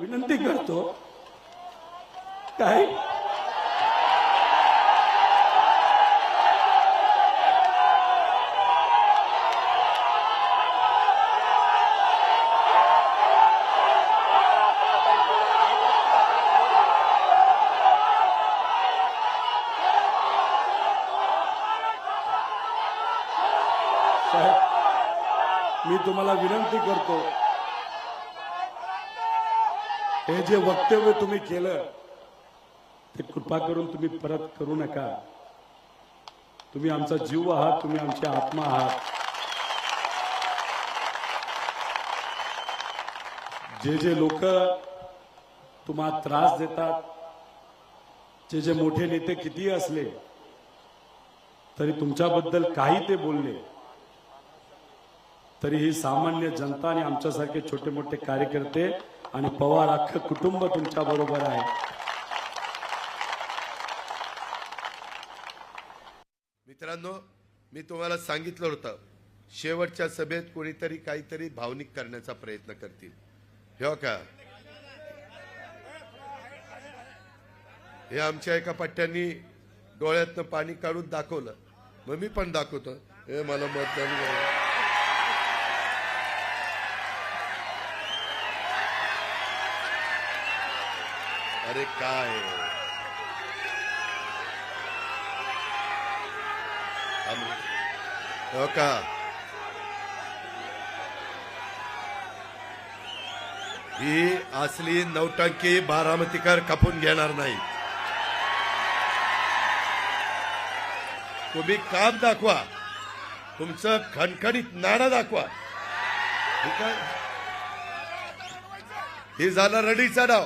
विनंती करतो काय साहेब, मी तुम्हाला विनंती करतो, हे जे वक्तव्य तुम्ही केलं ते कृपा करून तुम्ही परत करू नका. तुम्ही आमचा जीव आहात, तुम्ही आमची आत्मा आहात. जे जे लोक तुम्हाला त्रास देतात, जे जे मोठे नेते किती असले तरी तुमच्याबद्दल काही ते बोलले तरी ही सामान्य जनता आणि आमच्यासारखे छोटे मोठे कार्यकर्ते आणि पवार अख्खं कुटुंब तुमच्या बरोबर आहे. मित्रांनो, मी तुम्हाला सांगितलं होतं शेवटच्या सभेत कोणीतरी काहीतरी भावनिक करण्याचा प्रयत्न करतील. हो का, हे आमच्या एका पट्ट्यांनी डोळ्यातनं पाणी काढून दाखवलं. मग मी पण दाखवतो, हे मला मतदान करा. अरे काय हो का, ही असली नौटंकी बारामतीकर खपून घेणार नाही. तुम्ही काम दाखवा, तुमचं खणखणीत नाणं दाखवा. ठीक आहे, हे झालं रडीचा डाव.